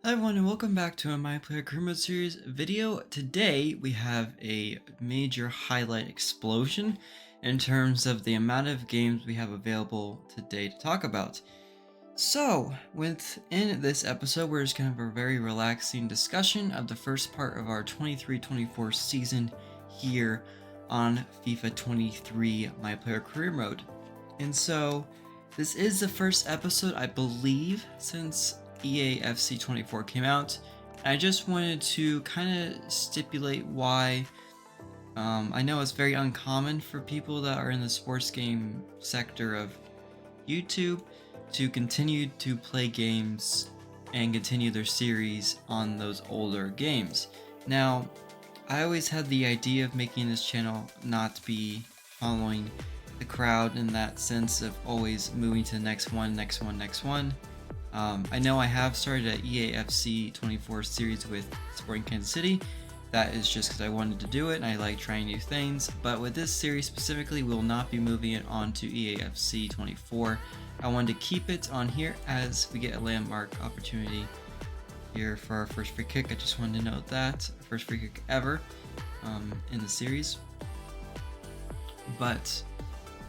Hi everyone and welcome back to a My Player Career Mode series video. Today we have a major highlight explosion in terms of the amount of games we have available today to talk about. So within this episode we're just going to have a very relaxing discussion of the first part of our 23-24 season here on FIFA 23 My Player Career Mode. And so this is the first episode, I believe, since EAFC 24 came out. I just wanted to kind of stipulate why. I know it's very uncommon for people that are in the sports game sector of YouTube to continue to play games and continue their series on those older games. Now, I always had the idea of making this channel not be following the crowd in that sense of always moving to the next one. I know I have started an EAFC 24 series with Sporting Kansas City. That is just because I wanted to do it and I like trying new things. But with this series specifically, we will not be moving it on to EAFC 24. I wanted to keep it on here as we get a landmark opportunity here for our first free kick. I just wanted to note that. First free kick ever in the series. But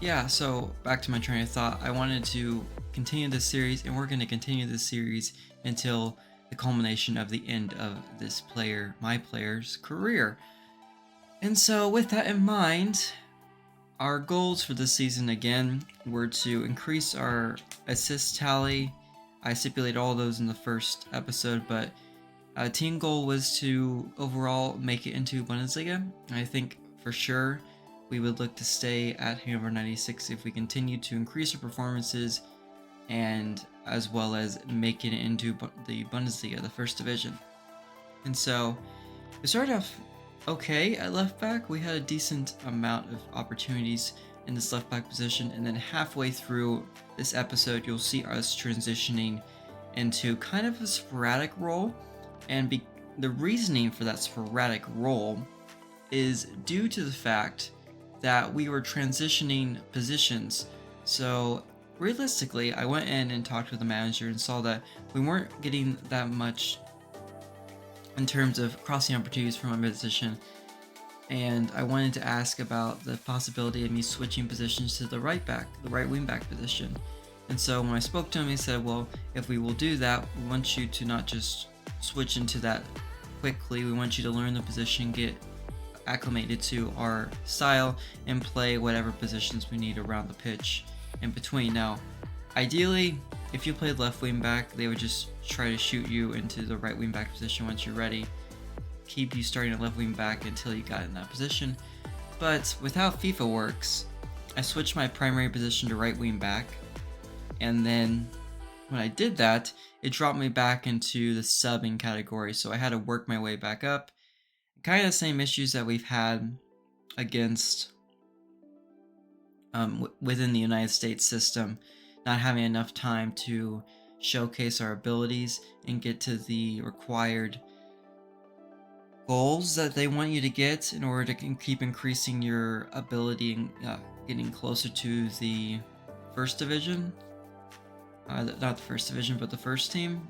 yeah, so back to my train of thought. I wanted to continue this series, and we're going to continue this series until the culmination of the end of this my player's career. And so with that in mind, our goals for this season again were to increase our assist tally. I stipulated all those in the first episode, but a team goal was to overall make it into Bundesliga. I think for sure we would look to stay at number 96 if we continue to increase our performances and as well as making it into the Bundesliga, the first division. And so it started off okay at left back. We had a decent amount of opportunities in this left back position, and then halfway through this episode you'll see us transitioning into kind of a sporadic role, and the reasoning for that sporadic role is due to the fact that we were transitioning positions. So realistically, I went in and talked with the manager and saw that we weren't getting that much in terms of crossing opportunities from my position, and I wanted to ask about the possibility of me switching positions to the right wing back position. And so when I spoke to him, he said, well, if we will do that, we want you to not just switch into that quickly, we want you to learn the position, get acclimated to our style, and play whatever positions we need around the pitch in between. Now, ideally, if you played left wing back, they would just try to shoot you into the right wing back position once you're ready, keep you starting at left wing back until you got in that position. But with how FIFA works, I switched my primary position to right wing back, and then when I did that, it dropped me back into the subbing category, so I had to work my way back up. Kind of the same issues that we've had against within the United States system, not having enough time to showcase our abilities and get to the required goals that they want you to get in order to keep increasing your ability and getting closer to the first division. Not the first division, but the first team.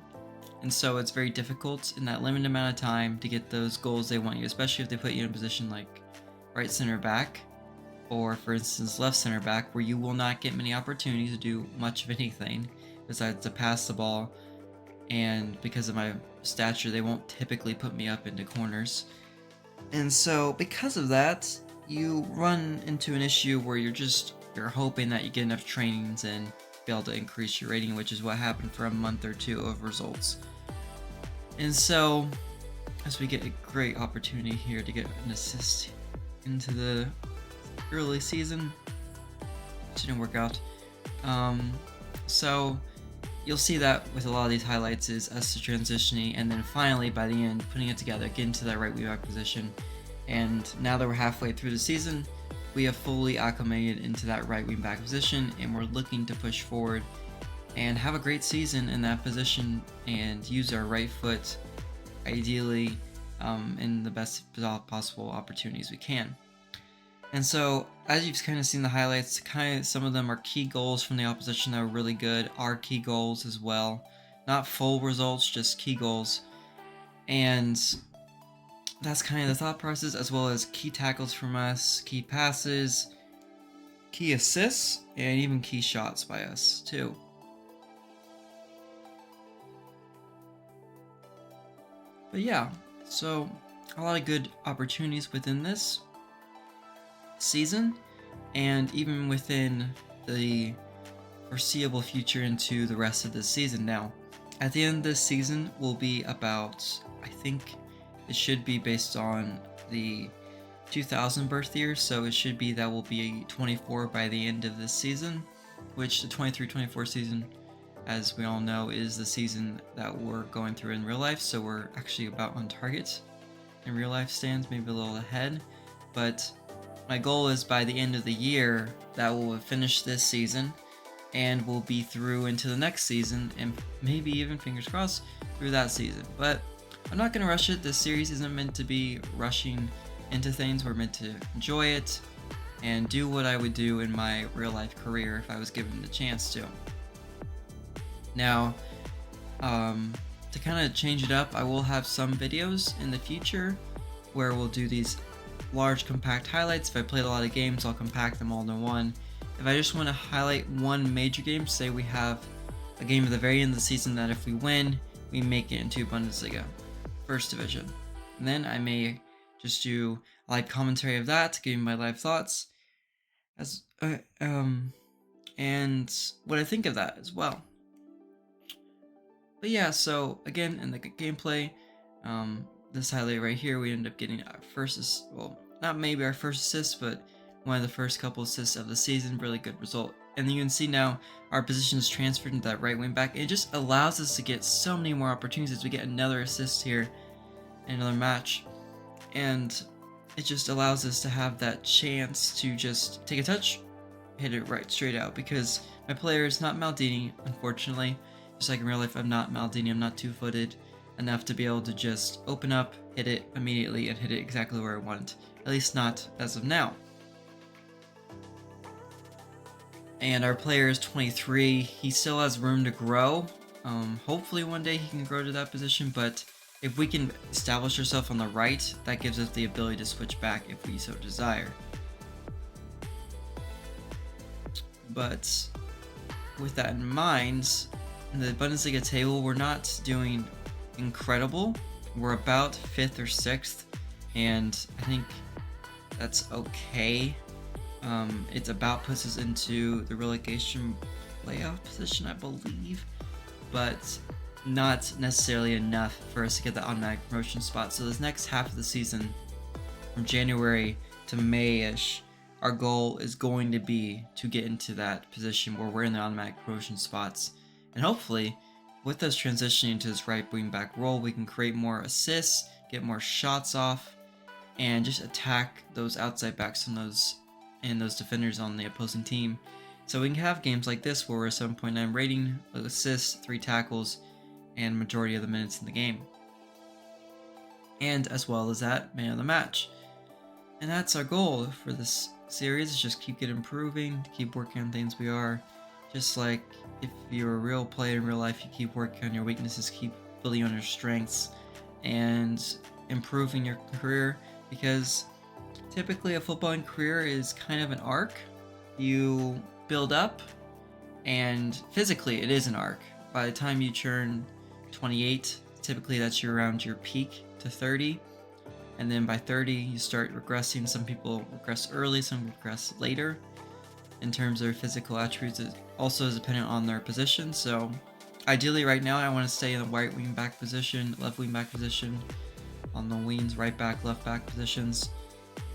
And so it's very difficult in that limited amount of time to get those goals they want you, especially if they put you in a position like right center back, or for instance left center back, where you will not get many opportunities to do much of anything besides to pass the ball, and because of my stature they won't typically put me up into corners. And so because of that, you run into an issue where you're hoping that you get enough trainings and be able to increase your rating, which is what happened for a month or two of results. And so as we get a great opportunity here to get an assist into the early season, it didn't work out. So you'll see that with a lot of these highlights is us transitioning, and then finally by the end putting it together, getting to that right wing back position. And now that we're halfway through the season, we have fully acclimated into that right wing back position, and we're looking to push forward and have a great season in that position and use our right foot ideally in the best possible opportunities we can. And so as you've kind of seen the highlights, some of them are key goals from the opposition that were really good, our key goals as well not full results, just key goals. And that's kind of the thought process, as well as key tackles from us, key passes, key assists, and even key shots by us too. But yeah, so a lot of good opportunities within this season, and even within the foreseeable future into the rest of this season. Now, at the end of this season will be about, I think it should be based on the 2000 birth year, so it should be that will be 24 by the end of this season, which the 23-24 season, as we all know, is the season that we're going through in real life, so we're actually about on target in real life stands, maybe a little ahead. But my goal is by the end of the year that we'll have finished this season and we'll be through into the next season, and maybe even, fingers crossed, through that season. But I'm not going to rush it. This series isn't meant to be rushing into things. We're meant to enjoy it and do what I would do in my real life career if I was given the chance to. Now, to kind of change it up, I will have some videos in the future where we'll do these large compact highlights. If I played a lot of games, I'll compact them all into one. If I just want to highlight one major game, say we have a game at the very end of the season that if we win, we make it into Bundesliga, first division. And then I may just do a live commentary of that, give you my live thoughts, as and what I think of that as well. But yeah, so again, in the gameplay, this highlight right here, we end up getting our first, well, not maybe our first assist, but one of the first couple assists of the season. Really good result. And you can see now our position is transferred into that right wing back. It just allows us to get so many more opportunities as we get another assist here in another match. And it just allows us to have that chance to just take a touch, hit it right straight out, because my player is not Maldini, unfortunately. Just like in real life, I'm not Maldini, I'm not two-footed enough to be able to just open up, hit it immediately, and hit it exactly where I want. At least not as of now. And our player is 23. He still has room to grow. Hopefully one day he can grow to that position, but if we can establish ourselves on the right, that gives us the ability to switch back if we so desire. But with that in mind, in the Bundesliga table, we're not doing incredible. We're about 5th or 6th, and I think that's okay. It about puts us into the relegation playoff position, I believe, but not necessarily enough for us to get the automatic promotion spot. So this next half of the season, from January to May-ish, our goal is going to be to get into that position where we're in the automatic promotion spots. And hopefully, with us transitioning to this right wing back role, we can create more assists, get more shots off, and just attack those outside backs and those defenders on the opposing team. So we can have games like this where we're 7.9 rating, assists, 3 tackles, and majority of the minutes in the game. And as well as that, man of the match. And that's our goal for this series, is just keep improving, keep working on things we are. Just like if you're a real player in real life, you keep working on your weaknesses, keep building on your strengths, and improving your career, because typically a footballing career is kind of an arc. You build up, and physically it is an arc. By the time you turn 28, typically that's around your peak to 30, and then by 30 you start regressing. Some people regress early, some regress later in terms of their physical attributes. It also is dependent on their position. So ideally right now I want to stay in the right wing back position, left wing back position, on the wings, right back, left back positions.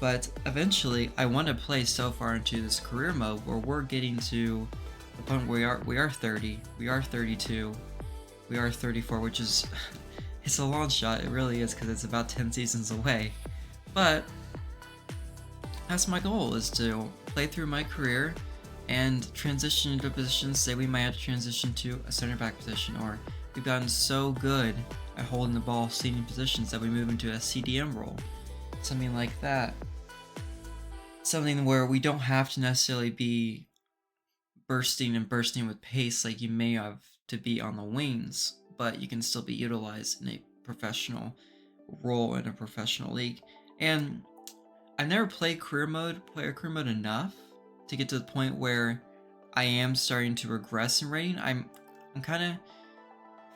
But eventually I want to play so far into this career mode where we're getting to the point where we are 30, we are 32, we are 34, which is it's a long shot. It really is, because it's about 10 seasons away. But that's my goal, is to play through my career and transition into positions. Say we might have to transition to a center back position, or we've gotten so good at holding the ball, seating positions, that we move into a CDM role, something like that. Something where we don't have to necessarily be bursting with pace like you may have to be on the wings, but you can still be utilized in a professional role in a professional league. And I've never played player career mode enough to get to the point where I am starting to regress in rating. I'm kind of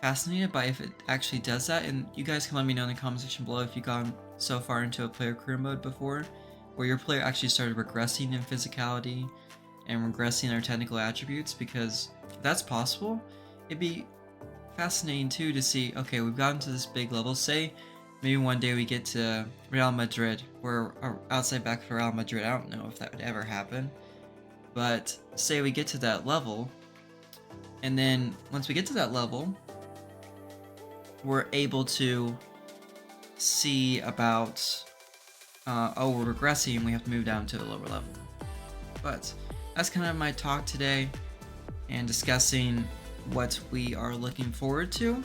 fascinated by if it actually does that, and you guys can let me know in the comment section below if you've gone so far into a player career mode before where your player actually started regressing in physicality and regressing their technical attributes, because if that's possible, it'd be fascinating too to see, okay, we've gotten to this big level, say maybe one day we get to Real Madrid, we're outside back for Real Madrid. I don't know if that would ever happen, but say we get to that level, and then once we get to that level, we're able to see about, oh, we're regressing and we have to move down to a lower level. But that's kind of my talk today and discussing what we are looking forward to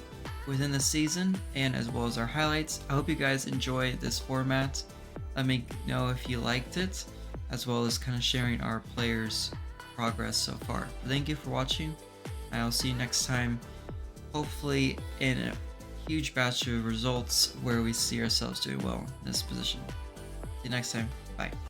within the season and as well as our highlights. I hope you guys enjoy this format. Let me know if you liked it, as well as kind of sharing our players' progress so far. Thank you for watching. I'll see you next time, hopefully in a huge batch of results where we see ourselves doing well in this position. See you next time. Bye.